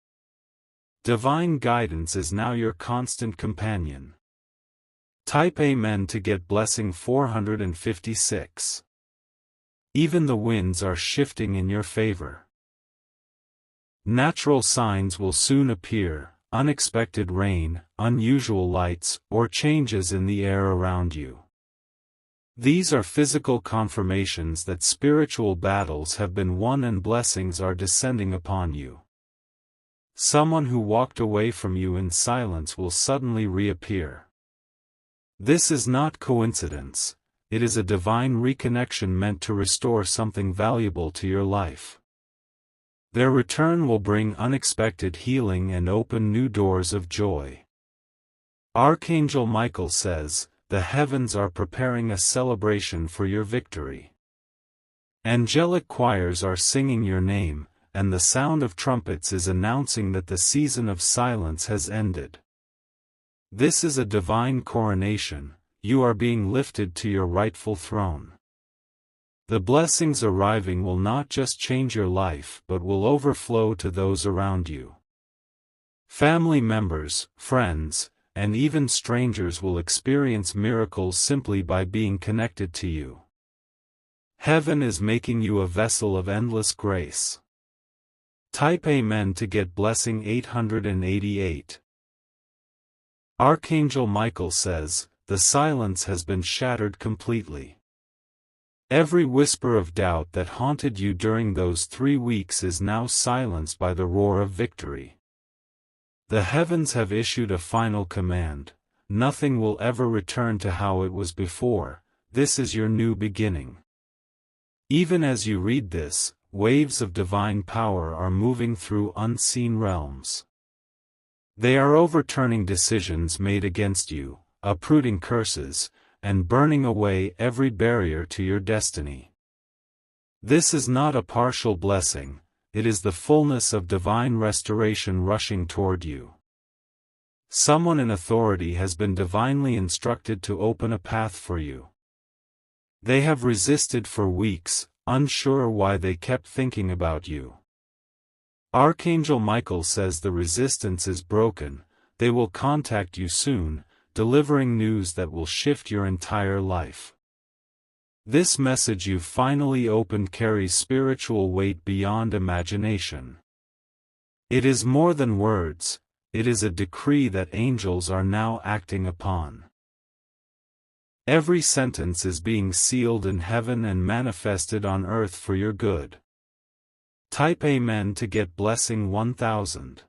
Speaker 1: Divine guidance is now your constant companion. Type Amen to get blessing 456. Even the winds are shifting in your favor. Natural signs will soon appear, unexpected rain, unusual lights, or changes in the air around you. These are physical confirmations that spiritual battles have been won and blessings are descending upon you. Someone who walked away from you in silence will suddenly reappear. This is not coincidence, it is a divine reconnection meant to restore something valuable to your life. Their return will bring unexpected healing and open new doors of joy. Archangel Michael says, the heavens are preparing a celebration for your victory. Angelic choirs are singing your name, and the sound of trumpets is announcing that the season of silence has ended. This is a divine coronation, you are being lifted to your rightful throne. The blessings arriving will not just change your life but will overflow to those around you. Family members, friends, and even strangers will experience miracles simply by being connected to you. Heaven is making you a vessel of endless grace. Type Amen to get blessing 888. Archangel Michael says, the silence has been shattered completely. Every whisper of doubt that haunted you during those 3 weeks is now silenced by the roar of victory. The heavens have issued a final command, nothing will ever return to how it was before, this is your new beginning. Even as you read this, waves of divine power are moving through unseen realms. They are overturning decisions made against you, uprooting curses, and burning away every barrier to your destiny. This is not a partial blessing, it is the fullness of divine restoration rushing toward you. Someone in authority has been divinely instructed to open a path for you. They have resisted for weeks, unsure why they kept thinking about you. Archangel Michael says the resistance is broken, they will contact you soon, delivering news that will shift your entire life. This message you've finally opened carries spiritual weight beyond imagination. It is more than words, it is a decree that angels are now acting upon. Every sentence is being sealed in heaven and manifested on earth for your good. Type Amen to get blessing 1000.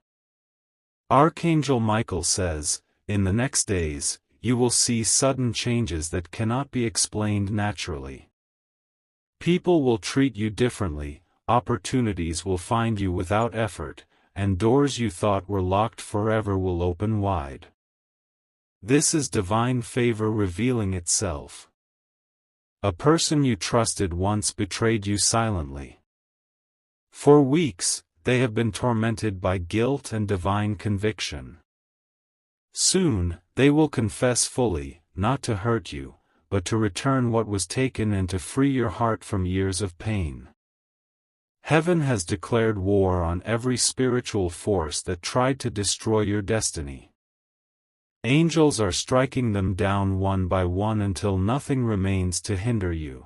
Speaker 1: Archangel Michael says, in the next days, you will see sudden changes that cannot be explained naturally. People will treat you differently, opportunities will find you without effort, and doors you thought were locked forever will open wide. This is divine favor revealing itself. A person you trusted once betrayed you silently. For weeks, they have been tormented by guilt and divine conviction. Soon, they will confess fully, not to hurt you, but to return what was taken and to free your heart from years of pain. Heaven has declared war on every spiritual force that tried to destroy your destiny. Angels are striking them down one by one until nothing remains to hinder you.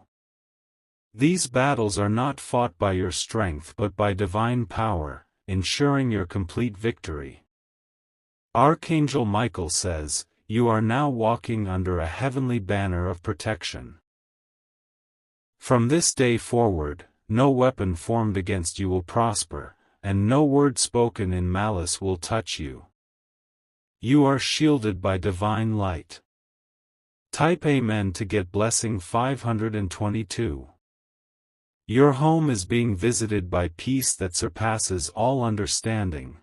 Speaker 1: These battles are not fought by your strength but by divine power, ensuring your complete victory. Archangel Michael says, you are now walking under a heavenly banner of protection. From this day forward, no weapon formed against you will prosper, and no word spoken in malice will touch you. You are shielded by divine light. Type Amen to get blessing 522. Your home is being visited by peace that surpasses all understanding.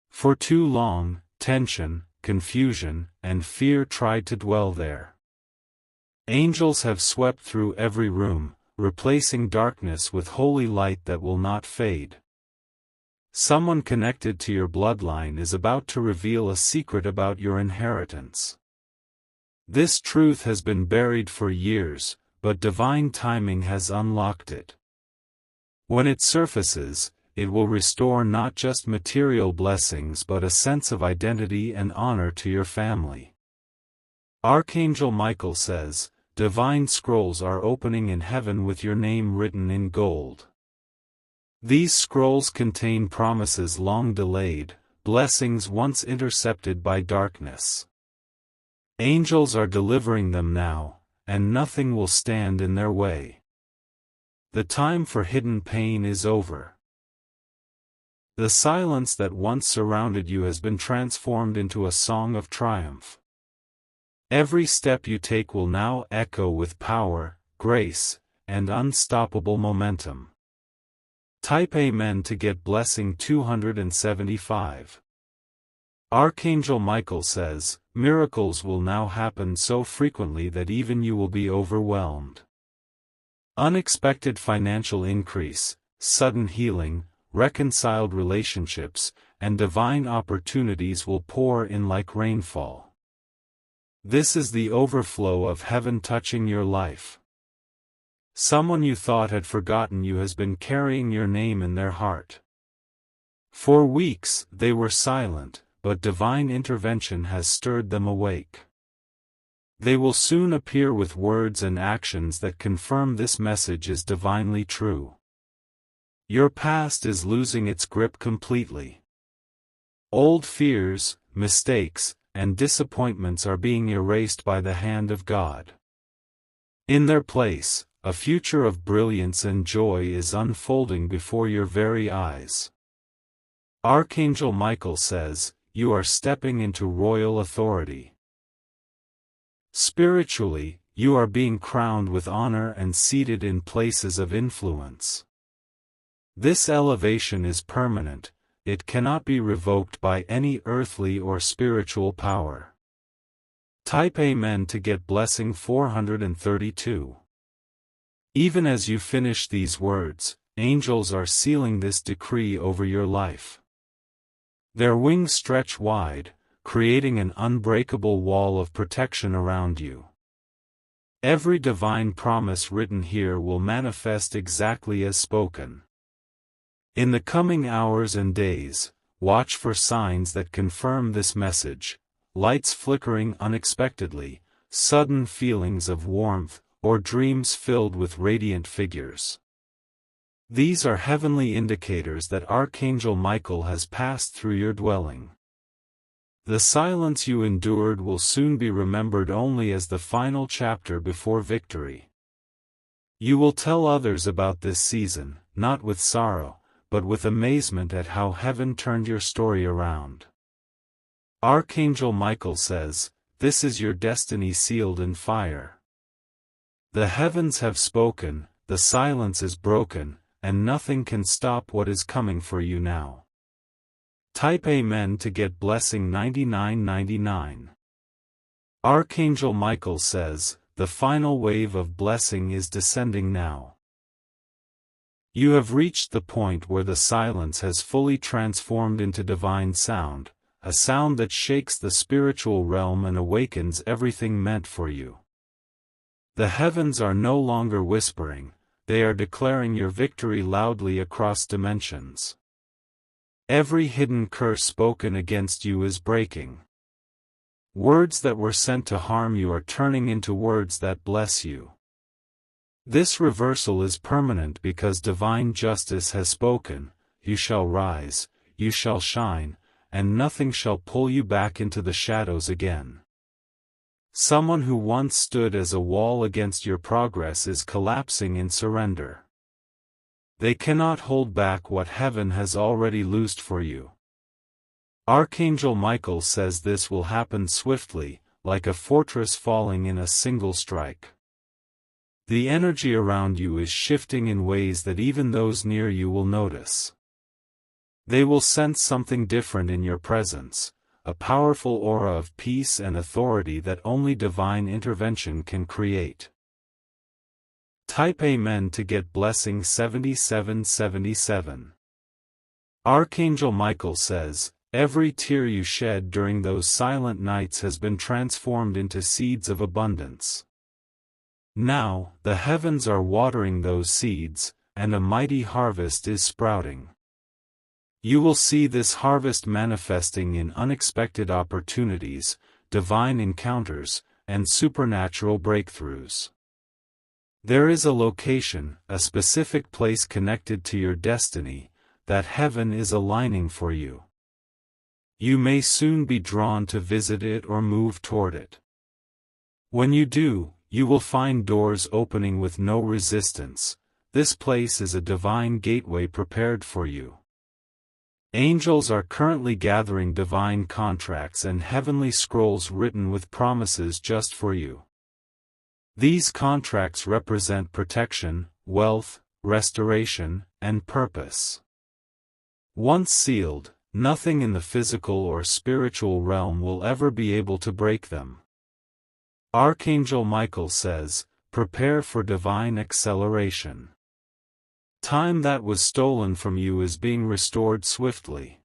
Speaker 1: For too long, tension, confusion, and fear tried to dwell there. Angels have swept through every room, replacing darkness with holy light that will not fade. Someone connected to your bloodline is about to reveal a secret about your inheritance. This truth has been buried for years, but divine timing has unlocked it. When it surfaces, it will restore not just material blessings but a sense of identity and honor to your family. Archangel Michael says, "Divine scrolls are opening in heaven with your name written in gold." These scrolls contain promises long delayed, blessings once intercepted by darkness. Angels are delivering them now, and nothing will stand in their way. The time for hidden pain is over. The silence that once surrounded you has been transformed into a song of triumph. Every step you take will now echo with power, grace, and unstoppable momentum. Type Amen to get blessing 275. Archangel Michael says, "Miracles will now happen so frequently that even you will be overwhelmed. Unexpected financial increase, sudden healing, reconciled relationships, and divine opportunities will pour in like rainfall. This is the overflow of heaven touching your life. Someone you thought had forgotten you has been carrying your name in their heart. For weeks, they were silent, but divine intervention has stirred them awake. They will soon appear with words and actions that confirm this message is divinely true. Your past is losing its grip completely. Old fears, mistakes, and disappointments are being erased by the hand of God. In their place, a future of brilliance and joy is unfolding before your very eyes. Archangel Michael says, "You are stepping into royal authority." Spiritually, you are being crowned with honor and seated in places of influence. This elevation is permanent, it cannot be revoked by any earthly or spiritual power. Type Amen to get blessing 432. Even as you finish these words, angels are sealing this decree over your life. Their wings stretch wide, creating an unbreakable wall of protection around you. Every divine promise written here will manifest exactly as spoken. In the coming hours and days, watch for signs that confirm this message: lights flickering unexpectedly, sudden feelings of warmth, or dreams filled with radiant figures. These are heavenly indicators that Archangel Michael has passed through your dwelling. The silence you endured will soon be remembered only as the final chapter before victory. You will tell others about this season, not with sorrow, but with amazement at how heaven turned your story around. Archangel Michael says, "This is your destiny sealed in fire." The heavens have spoken, the silence is broken, and nothing can stop what is coming for you now. Type Amen to get blessing 9999. Archangel Michael says, "The final wave of blessing is descending now." You have reached the point where the silence has fully transformed into divine sound, a sound that shakes the spiritual realm and awakens everything meant for you. The heavens are no longer whispering, they are declaring your victory loudly across dimensions. Every hidden curse spoken against you is breaking. Words that were sent to harm you are turning into words that bless you. This reversal is permanent because divine justice has spoken: "You shall rise, you shall shine, and nothing shall pull you back into the shadows again." Someone who once stood as a wall against your progress is collapsing in surrender. They cannot hold back what heaven has already loosed for you. Archangel Michael says this will happen swiftly, like a fortress falling in a single strike. The energy around you is shifting in ways that even those near you will notice. They will sense something different in your presence, a powerful aura of peace and authority that only divine intervention can create. Type Amen to get blessing 7777. Archangel Michael says, every tear you shed during those silent nights has been transformed into seeds of abundance. Now, the heavens are watering those seeds, and a mighty harvest is sprouting. You will see this harvest manifesting in unexpected opportunities, divine encounters, and supernatural breakthroughs. There is a location, a specific place connected to your destiny, that heaven is aligning for you. You may soon be drawn to visit it or move toward it. When you do, you will find doors opening with no resistance. This place is a divine gateway prepared for you. Angels are currently gathering divine contracts and heavenly scrolls written with promises just for you. These contracts represent protection, wealth, restoration, and purpose. Once sealed, nothing in the physical or spiritual realm will ever be able to break them. Archangel Michael says, prepare for divine acceleration. Time that was stolen from you is being restored swiftly.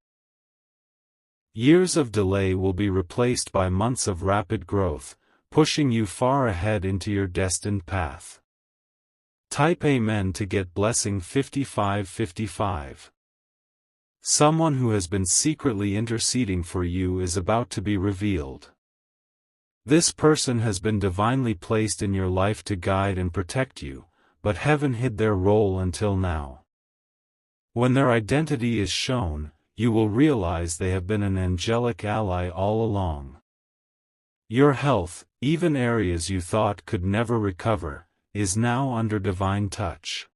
Speaker 1: Years of delay will be replaced by months of rapid growth, pushing you far ahead into your destined path. Type Amen to get blessing 5555. Someone who has been secretly interceding for you is about to be revealed. This person has been divinely placed in your life to guide and protect you, but heaven hid their role until now. When their identity is shown, you will realize they have been an angelic ally all along. Your health, even areas you thought could never recover, is now under divine touch.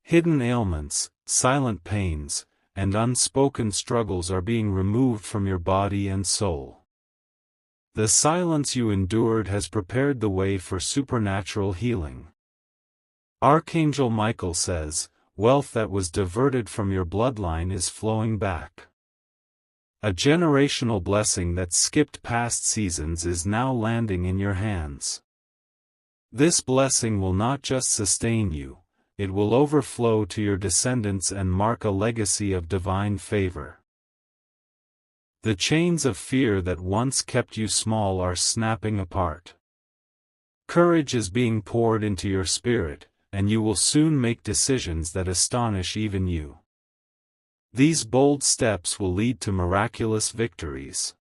Speaker 1: Hidden ailments, silent pains, and unspoken struggles are being removed from your body and soul. The silence you endured has prepared the way for supernatural healing. Archangel Michael says, wealth that was diverted from your bloodline is flowing back. A generational blessing that skipped past seasons is now landing in your hands. This blessing will not just sustain you, it will overflow to your descendants and mark a legacy of divine favor. The chains of fear that once kept you small are snapping apart. Courage is being poured into your spirit, and you will soon make decisions that astonish even you. These bold steps will lead to miraculous victories.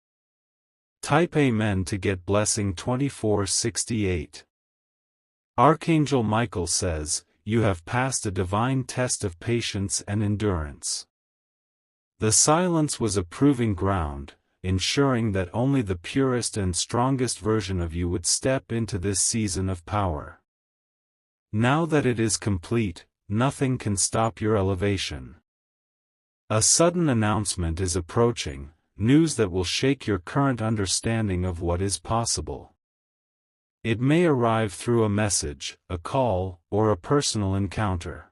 Speaker 1: Type Amen to get blessing 2468. Archangel Michael says, you have passed a divine test of patience and endurance. The silence was a proving ground, ensuring that only the purest and strongest version of you would step into this season of power. Now that it is complete, nothing can stop your elevation. A sudden announcement is approaching, news that will shake your current understanding of what is possible. It may arrive through a message, a call, or a personal encounter.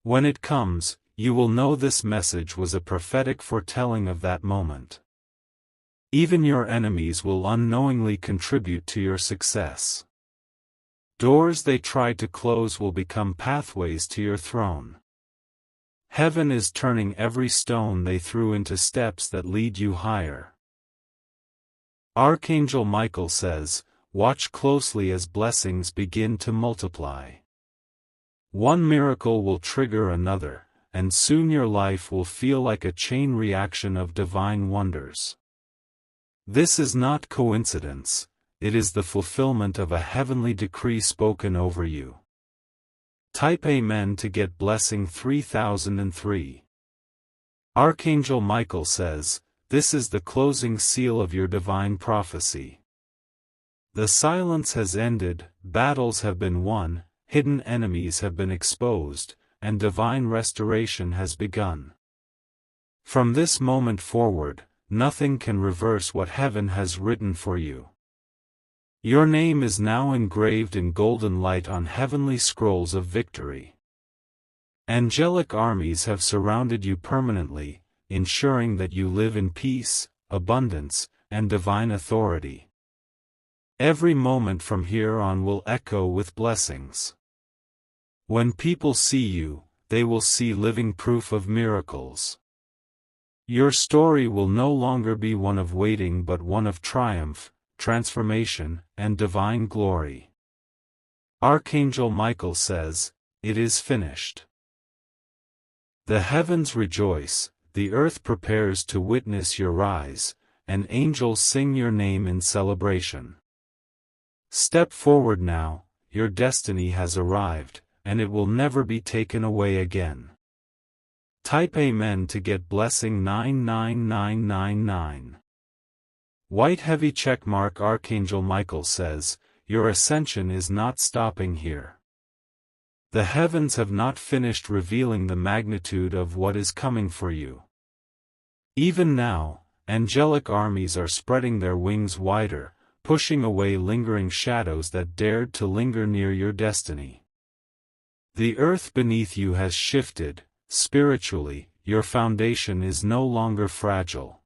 Speaker 1: When it comes, you will know this message was a prophetic foretelling of that moment. Even your enemies will unknowingly contribute to your success. Doors they tried to close will become pathways to your throne. Heaven is turning every stone they threw into steps that lead you higher. Archangel Michael says, watch closely as blessings begin to multiply. One miracle will trigger another, and soon your life will feel like a chain reaction of divine wonders. This is not coincidence, it is the fulfillment of a heavenly decree spoken over you. Type Amen to get blessing 3003. Archangel Michael says, this is the closing seal of your divine prophecy. The silence has ended, battles have been won, hidden enemies have been exposed, and divine restoration has begun. From this moment forward, nothing can reverse what heaven has written for you. Your name is now engraved in golden light on heavenly scrolls of victory. Angelic armies have surrounded you permanently, ensuring that you live in peace, abundance, and divine authority. Every moment from here on will echo with blessings. When people see you, they will see living proof of miracles. Your story will no longer be one of waiting but one of triumph, transformation, and divine glory. Archangel Michael says, "It is finished." The heavens rejoice, the earth prepares to witness your rise, and angels sing your name in celebration. Step forward now, your destiny has arrived, and it will never be taken away again. Type Amen to get blessing 99999. White heavy checkmark. Archangel Michael says, your ascension is not stopping here. The heavens have not finished revealing the magnitude of what is coming for you. Even now, angelic armies are spreading their wings wider, pushing away lingering shadows that dared to linger near your destiny. The earth beneath you has shifted. Spiritually, your foundation is no longer fragile.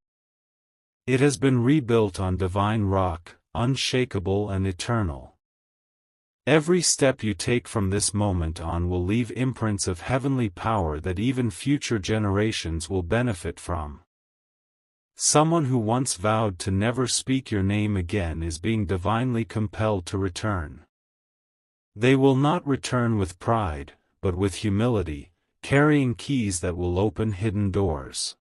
Speaker 1: It has been rebuilt on divine rock, unshakable and eternal. Every step you take from this moment on will leave imprints of heavenly power that even future generations will benefit from. Someone who once vowed to never speak your name again is being divinely compelled to return. They will not return with pride, but with humility, carrying keys that will open hidden doors.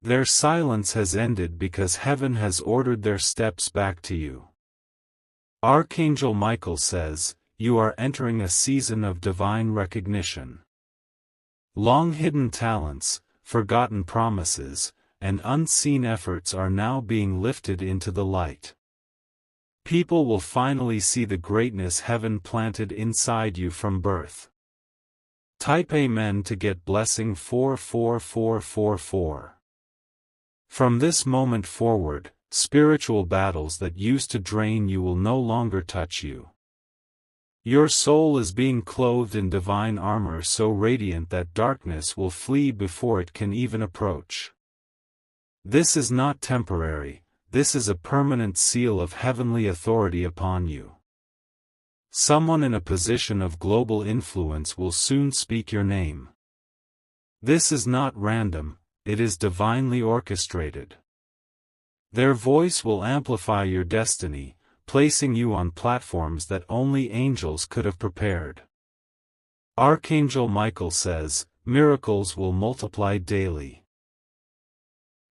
Speaker 1: Their silence has ended because heaven has ordered their steps back to you. Archangel Michael says, you are entering a season of divine recognition. Long-hidden talents, forgotten promises, and unseen efforts are now being lifted into the light. People will finally see the greatness heaven planted inside you from birth. Type Amen to get blessing 44444. From this moment forward, spiritual battles that used to drain you will no longer touch you. Your soul is being clothed in divine armor so radiant that darkness will flee before it can even approach. This is not temporary, this is a permanent seal of heavenly authority upon you. Someone in a position of global influence will soon speak your name. This is not random, it is divinely orchestrated. Their voice will amplify your destiny, placing you on platforms that only angels could have prepared. Archangel Michael says, miracles will multiply daily.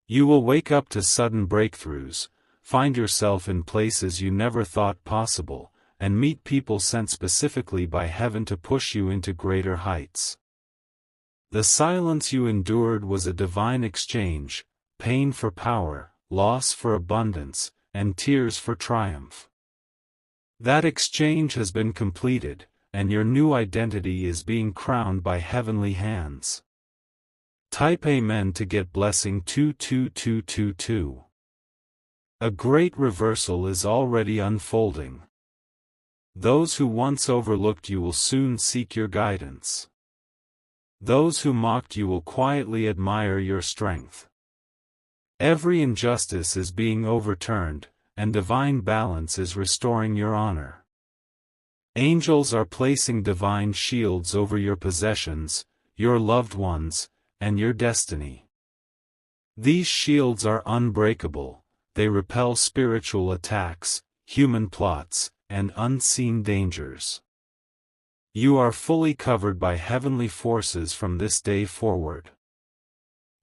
Speaker 1: You will wake up to sudden breakthroughs, find yourself in places you never thought possible, and meet people sent specifically by heaven to push you into greater heights. The silence you endured was a divine exchange, pain for power, loss for abundance, and tears for triumph. That exchange has been completed, and your new identity is being crowned by heavenly hands. Type Amen to get blessing 22222. A great reversal is already unfolding. Those who once overlooked you will soon seek your guidance. Those who mocked you will quietly admire your strength. Every injustice is being overturned, and divine balance is restoring your honor. Angels are placing divine shields over your possessions, your loved ones, and your destiny. These shields are unbreakable, they repel spiritual attacks, human plots, and unseen dangers. You are fully covered by heavenly forces from this day forward.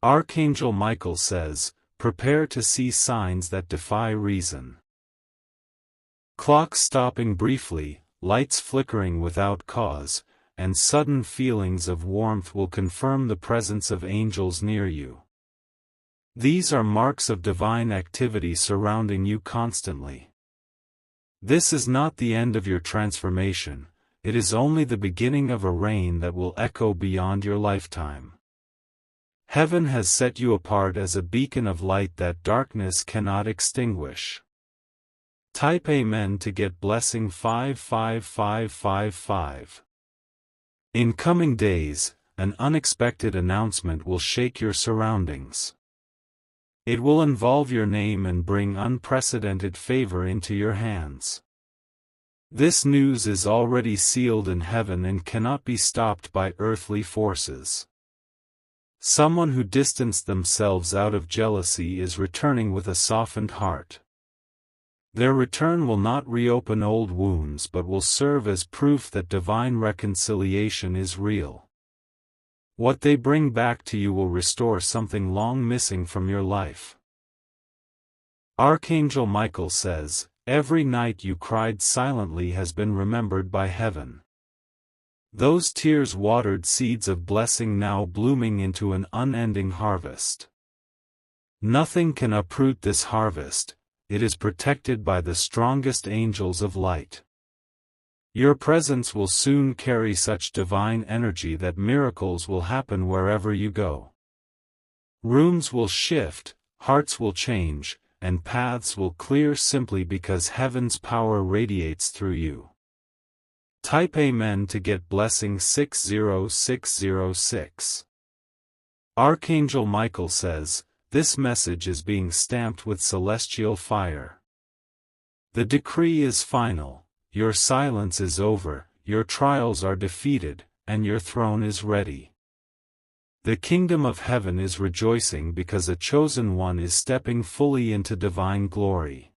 Speaker 1: Archangel Michael says, prepare to see signs that defy reason. Clocks stopping briefly, lights flickering without cause, and sudden feelings of warmth will confirm the presence of angels near you. These are marks of divine activity surrounding you constantly. This is not the end of your transformation, it is only the beginning of a reign that will echo beyond your lifetime. Heaven has set you apart as a beacon of light that darkness cannot extinguish. Type Amen to get blessing 55555. In coming days, an unexpected announcement will shake your surroundings. It will involve your name and bring unprecedented favor into your hands. This news is already sealed in heaven and cannot be stopped by earthly forces. Someone who distanced themselves out of jealousy is returning with a softened heart. Their return will not reopen old wounds but will serve as proof that divine reconciliation is real. What they bring back to you will restore something long missing from your life. Archangel Michael says, "Every night you cried silently has been remembered by heaven." Those tears watered seeds of blessing now blooming into an unending harvest. Nothing can uproot this harvest, it is protected by the strongest angels of light. Your presence will soon carry such divine energy that miracles will happen wherever you go. Rooms will shift, hearts will change, and paths will clear simply because heaven's power radiates through you. Type Amen to get blessing 60606. Archangel Michael says, "This message is being stamped with celestial fire. The decree is final, your silence is over, your trials are defeated, and your throne is ready. The kingdom of heaven is rejoicing because a chosen one is stepping fully into divine glory.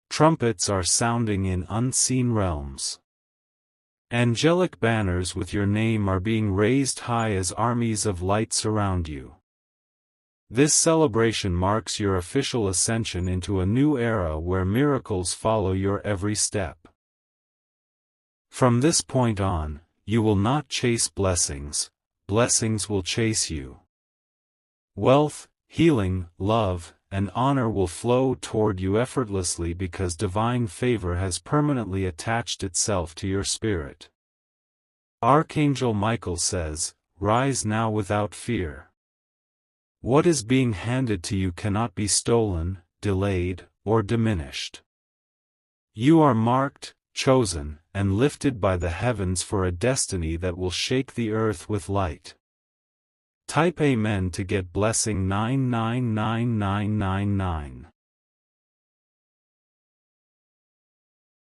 Speaker 1: Trumpets are sounding in unseen realms. Angelic banners with your name are being raised high as armies of light surround you. This celebration marks your official ascension into a new era where miracles follow your every step. From this point on, you will not chase blessings, blessings will chase you. Wealth, healing, love, and honor will flow toward you effortlessly because divine favor has permanently attached itself to your spirit. Archangel Michael says, "Rise now without fear. What is being handed to you cannot be stolen, delayed, or diminished. You are marked, chosen, and lifted by the heavens for a destiny that will shake the earth with light." Type Amen to get blessing 999999.